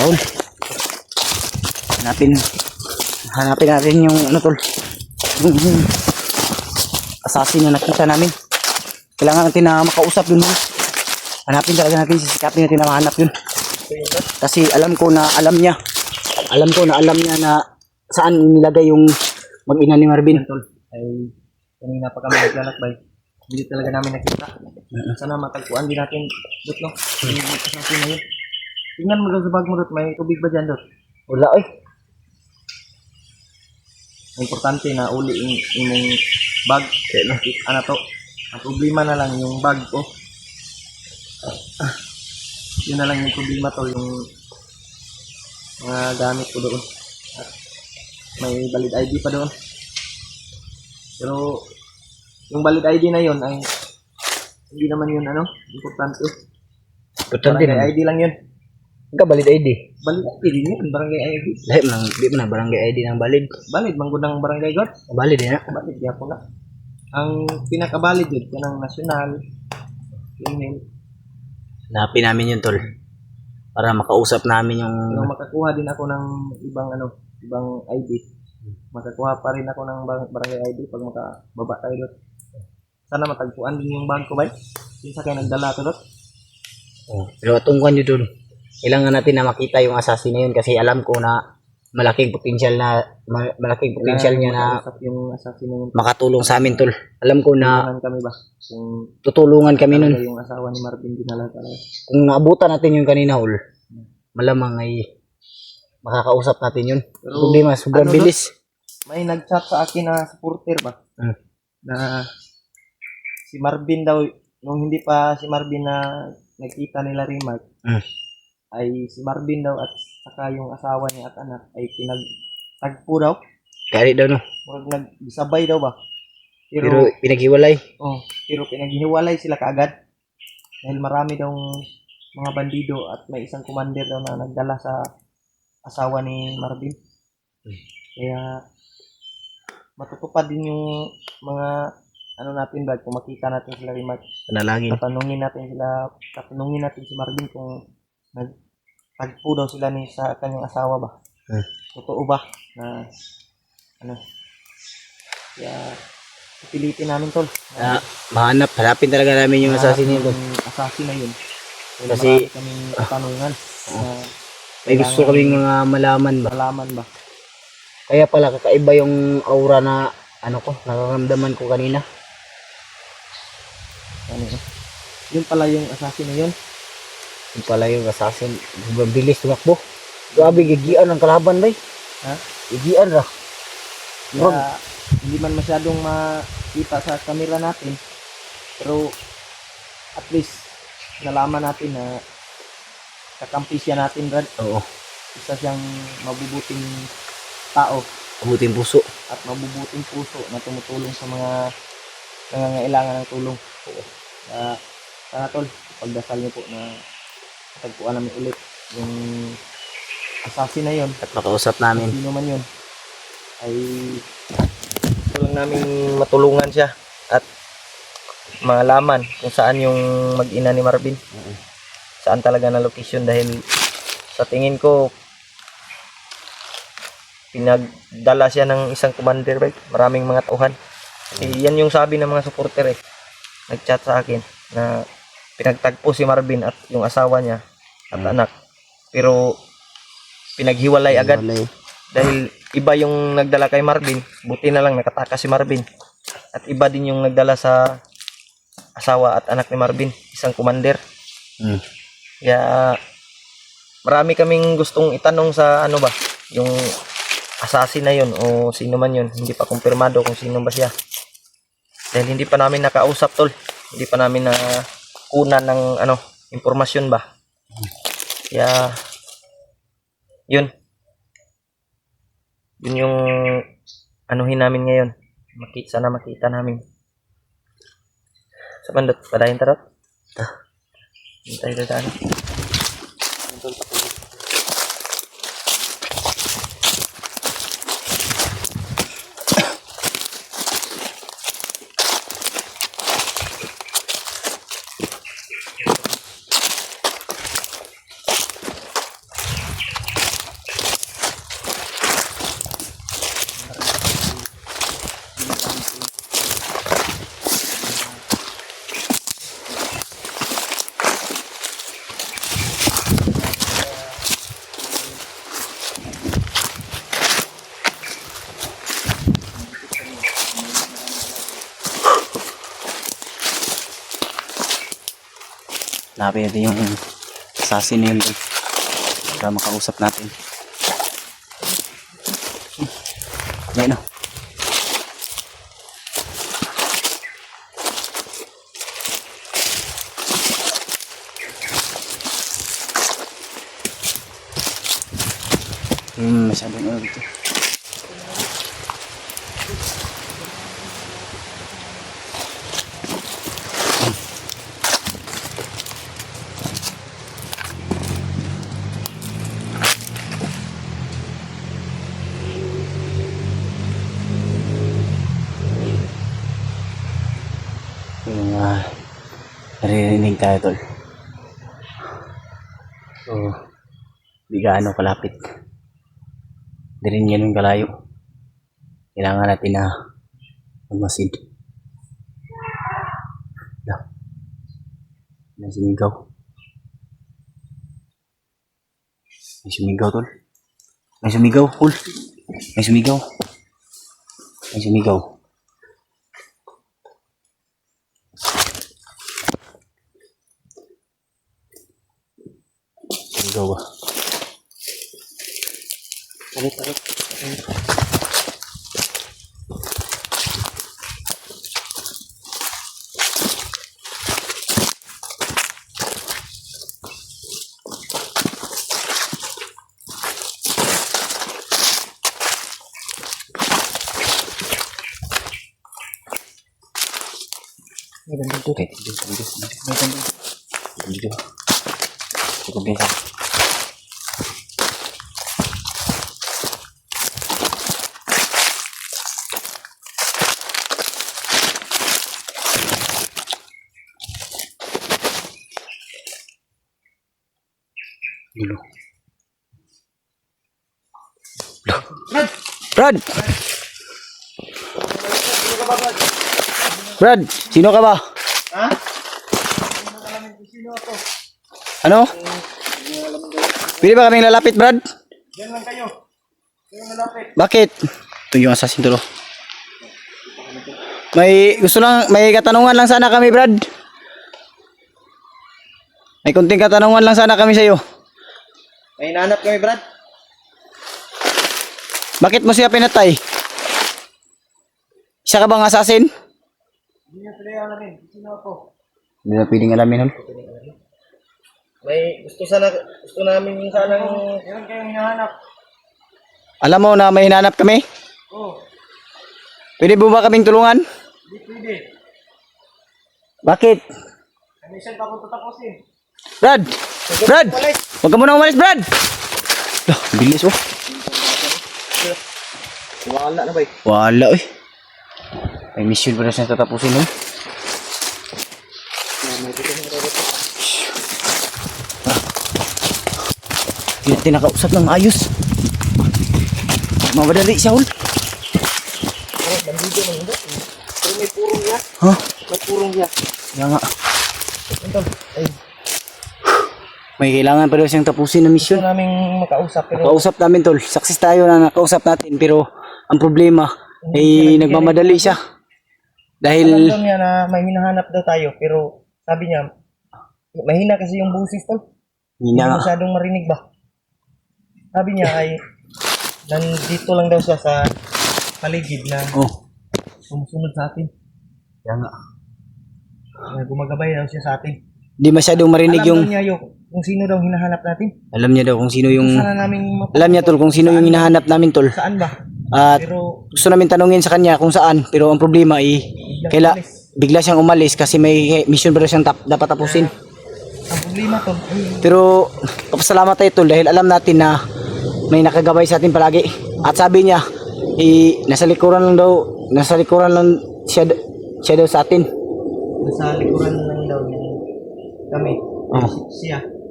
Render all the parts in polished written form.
Tol. Hanapin natin yung ano tol. Yung assassin na nakita namin. Kailangan natin na makausap yun. Hanapin talaga natin, sisikapin natin na mahanap yun. Kasi alam ko na alam niya. Alam niya na saan nilagay yung mag-ina ni Marvin. Tol, ay kanina pa kami naglalakbay. Hindi talaga namin nakita. Sana matagpuan din natin, Dot, no? Yung assassin na yun. Tingnan mo daw sa bag mo, Dot. May tubig ba dyan, Dot? Wala eh. Importante na uli yung bag. Ano to? Ang problema na lang yung bag ko. Yun na lang yung problema to, yung mga gamit ko doon. At may valid ID pa doon. Pero yung valid ID na yun ay hindi naman yun importante. Importante Barangay ID lang yun. Ka valid ID. Valid ID din yun, barangay ID. Lahat man, di mo na barangay ID ng valid. Valid, manggudang barangay God. Valid din na. Valid, di ako na. Ang pinaka-valid yun, yan ang nasyonal. Yun. Hanapin namin yun tol. Para makausap namin yung... Nung makakuha din ako ng ibang ID. Makakuha pa rin ako ng barangay ID pag makababa tayo doon. Sana matagpuan din yung bag ko, ba? Yung sa kayo nagdala to doon. Oh, pero atungkan nyo dun. Kailangan natin na makita yung assassin na yun kasi alam ko na malaking potential niya na yung assassin na yun. makatulong sa amin tol. Alam ko na Tulungan kami ba? Kung tutulungan kami nun. yung asawa ni Marvin dinala talaga. Kung naabutan natin yung kanina hol, malamang ay makakausap natin yun. Pero, Problema, sobrang bilis. May nag-chat sa akin na supporter ba? Na si Marvin daw, nung hindi pa si Marvin na nagkita nila Remark, ay si Marvin daw at saka yung asawa niya at anak ay pinagtagpo daw. Kaya daw no. Nagsabay daw ba? Pero pinaghiwalay. Pero pinaghiwalay sila kaagad. Dahil marami daw mga bandido at may isang commander daw na nagdala sa asawa ni Marvin. Kaya matutupad din yung mga natin ba kung makita natin sila Remark. Panalangin. Tatanungin natin si Marvin kung nagtagpo daw sila ni sa kanyang asawa ba. Totoo ba na kaya pipilitin namin tol. Hanapin talaga namin yung assassin na yun. Assassin na yun. Kasi kaming katanungan. may gusto kaming mga malaman ba. Ba? Kaya pala kakaiba yung aura na nakaramdaman ko kanina. Yun pala yung assassin na yun. Yung pala yung assassin. Bilis tumakbo. Grabe, gigian ang kalaban ba? Gigian ra. Kaya, hindi man masyadong makita sa camera natin. Pero at least nalaman natin na kakampi siya natin, Brad. Oo. Isa siyang mabubuting tao. Mabuting puso. At mabubuting puso na tumutulong sa mga nangangailangan ng tulong. Sana tol, pagdasal niyo po na tagpuan namin ulit yung assassin na yun. At makausap namin. Sino man yun ay gusto lang namin matulungan siya at malaman kung saan yung mag-ina ni Marvin. Saan talaga na location dahil sa tingin ko pinagdala siya ng isang commander, right? Maraming mga tauhan. Yan yung sabi ng mga supporter nag-chat sa akin na pinagtagpo si Marvin at yung asawa niya at anak. Pero pinaghiwalay agad. Dahil iba yung nagdala kay Marvin, buti na lang nakatakas si Marvin. At iba din yung nagdala sa asawa at anak ni Marvin, isang commander. Kaya marami kaming gustong itanong sa yung assassin na yun o sino man yun. Hindi pa kumpirmado kung sino ba siya. Dahil hindi pa namin nakausap tol. Hindi pa namin kunan ng impormasyon ba. Kaya yun yung anuhin namin ngayon. Sana makita namin. Sa bandot, padahin tarot. Hintay dadaan. Hanapin natin yung assassin na yun tol. Para makausap natin. Ayan o. Masyadong ano dito. Yung naririnig tayo tol. So, di gaano kalapit. Di rin ganun kalayo. Kailangan natin na magmasid. May sumigaw. May sumigaw tol. May sumigaw, tol. May sumigaw. May sumigaw. Sumigaw ba? Tarik. Dito. Cukup biasa. Dulu. Brad. Brad, sino ka ba? Ha? Ano? Pwede ba kaming lalapit, Brad? Diyan lang kayo. Kayo malapit. Bakit? Ito yung assassin tulo. May katanungan lang sana kami, Brad. May kunting katanungan lang sana kami sa iyo. May hinahanap kami, Brad. Bakit mo siya pinatay? Siya ka bang assassin? Hindi niya pala alamin. Sino ako? Hindi na pwedeng alamin, hol. May gusto namin yung sanang meron kayong hinahanap. Alam mo na may hinanap kami? Oo. Pwede mo ba kaming tulungan? Hindi pwede. Bakit? May isang tapos tatapusin. Brad! Brad! Huwag ka muna umalis, Brad! Lah, bilis oh. Wala na ba eh? Wala eh. May mission pa na siya tatapusin oh. Hindi natin nakausap ng ayos. Mamadali siya, hol. Bandido man hindi. Pero may purong ya. Ha? May purong ya. Kaya nga. Ito. Ay, May kailangan pa daw siyang tapusin na gusto mission. naming makausap pero Nakausap namin, tol. Success tayo na nakausap natin. Pero ang problema ay nagmamadali siya. alam Dahil daw niya na may hinahanap daw tayo pero sabi niya mahina kasi yung boses tol. hindi Hindi nga. masyadong marinig ba? Sabi niya ay nandito lang daw siya sa paligid na Oh, sumusunod sa atin. kaya nga. Na gumagabay daw siya sa atin. Hindi masyadong marinig Alam yung... daw niya yung kung sino daw hinahanap natin. Alam niya daw kung sino yung... Sana namin Alam niya, tol, kung sino yung hinahanap namin, tol. saan ba? At Pero gusto namin tanungin sa kanya kung saan. Pero ang problema ay bigla siyang umalis kasi may mission pa daw siyang dapat tapusin. ang problema tol ay Pero papasalamat tayo, tol, dahil alam natin na may nakagabay sa atin palagi. At sabi niya, nasa likuran lang siya daw sa atin. nasa likuran lang daw yung kami. Oh.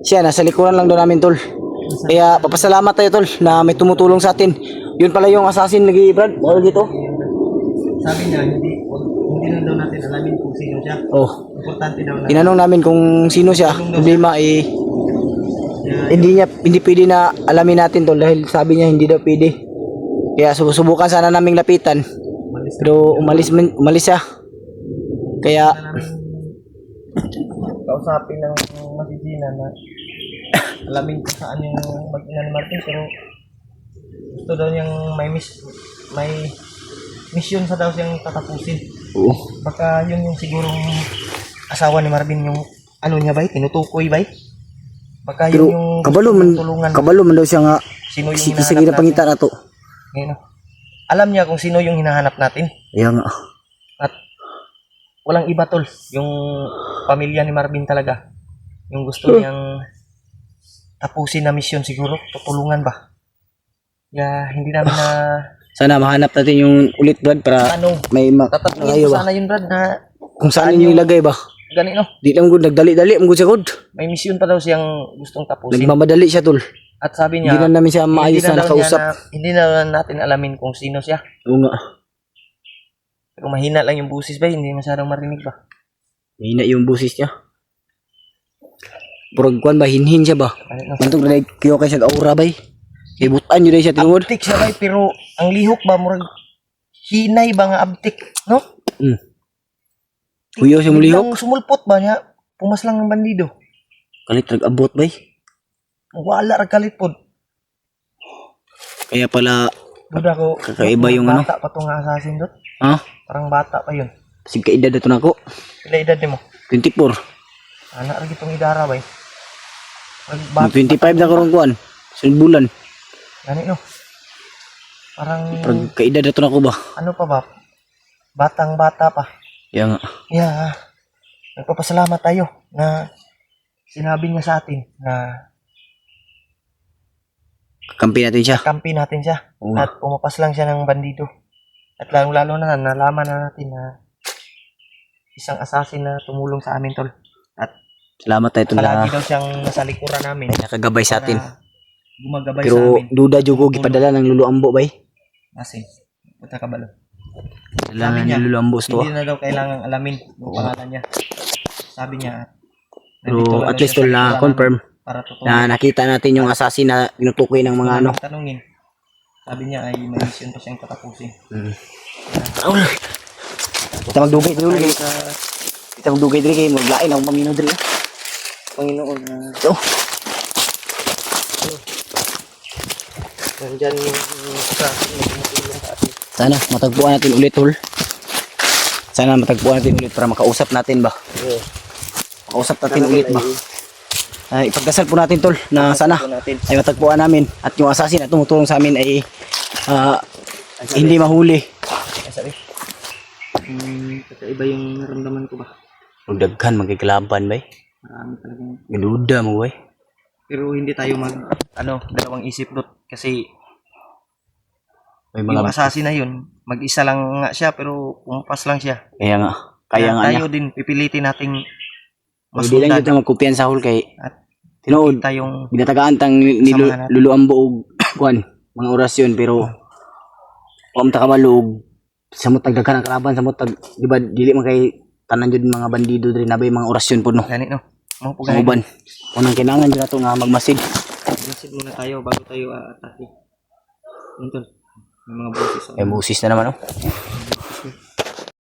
Siya. Nasa likuran lang daw namin, tol. Kaya papasalamat tayo, tol, na may tumutulong sa atin. Yun pala yung assassin lagi, Brad. Bawal dito. Sabi niya hindi na daw natin alamin kung sino siya. Oh, Importante daw na tinanong namin kung sino siya. Problema hindi pwede na alamin natin, tol, dahil sabi niya hindi daw pwede. Kaya subukan sana naming lapitan. Pero umalis siya. Kaya kausapin ng masisina na alamin kung saan yung mag-ina ni Martin, pero gusto daw niyang may mission sa daw siyang tatapusin. Oo. Baka yun yung sigurong asawa ni Marvin, yung ano niya ba, tinutukoy ba? Baka Pero yun yung tulungan. kabalo man daw siya nga Sino yung sige hinahanap na natin? pangita na to. Ngayon, alam niya kung sino yung hinahanap natin. Kaya nga. At walang iba tol, yung pamilya ni Marvin talaga. Yung gusto niyang tapusin na misyon siguro, tutulungan ba? Kaya hindi namin na Sana mahanap natin yung ulit Brad para tanong. may Tatanungin kayo ko ba? sana yun Brad na Kung saan saan ninyo yung- ilagay ba? ganito. Di lang gud nagdali-dali mo sa kod. May misyon pa daw siyang gustong tapusin. Nagmamadali siya tol. At sabi Hindi niya, na namin siya maayos na daw niya nakausap. hindi na natin alamin kung sino siya. Oo nga. Pero mahina lang yung busis ba, hindi masyadong marinig ba? Hina yung busis niya. Purag kwan ba hinhin siya ba? Ano? Mantog na kiyo kay siya aura bay. Kay butan yun siya tingod. Abtik siya ba, pero ang lihok ba, murag hinay ba nga abtik, no? Kuyo siya mulihok. Biglang sumulpot ba niya? Pumas lang ng bandido. Kalit abot bay. Wala ra kalit pod. Kaya pala Duda ko. Kakaiba yung ano? Bata pa to nga assassin dot. ha? Parang bata pa yun. Sig ka edad ato nako. Pila edad mo? 24. Anak ra gitong idara ba? Mag 25 na karon kuan. Sunod bulan. Gani no. Parang Pag kaedad ato nako ba? ano pa ba? Batang bata pa. Kaya nga. Yeah. Nagpapasalamat tayo na sinabi niya sa atin na Kampi natin siya. kampi natin siya. Oo nga. At pumapas lang siya ng bandido. At lalo na nalaman na natin na isang assassin na tumulong sa amin tol. At Salamat tayo na palagi daw siyang nasa likuran namin. nakagabay sa atin. Na gumagabay sa Pero amin. duda jugo gipadala ng luluambo bay. Kasi, buta ka balo. Dala Sabi ng niya, luluambo sto. Hindi na daw kailangang alamin yung pangalan niya. Sabi niya, nandito Pero lang at daw least siya sa tol na likuran confirm namin para totoo. na nakita natin yung assassin na tinutukoy ng mga ano. Tanungin. Sabi niya ay may mission pa siyang tatapusin. Raul. Kita magdugay diri Tayo kay. sa Kita magdugay diri kay maglain ako mamino diri. Panginoon na So, nandyan yung sa tumutulong sa atin. sana matagpuan natin ulit tol. Sana matagpuan natin ulit para makausap natin ba. Yeah. Makausap natin ulit ba. Ay, ipagdasal po natin tol na sana Natin. ay matagpuan namin at yung assassin na tumutulong sa amin ay hindi mahuli. Ay, sabi. Kakaiba yung naramdaman ko ba? Daghan magkikalaban bay. Marami talagang. Gaduda mo bay. Pero hindi tayo dalawang isip dot kasi May yung mga assassin na yun, mag-isa lang nga siya pero pumapas lang siya. kaya nga kaya nga niya. Tayo din pipilitin nating Hindi lang masundan kita magkupiyan sa hul kay at tinuod tayong ginatagaan tang Samahan natin. luluambo og kuan mga orasyon pero ta ka malug sa mutag daghan ang kalaban sa mutag di ba dili man kay tanan jud mga bandido diri nabay mga orasyon pud no gani no. Mga po sa uban unang kinahanglan jud nato nga magmasid Masid muna tayo bago tayo atake. Yun tol. May mga boses. ay musis na naman no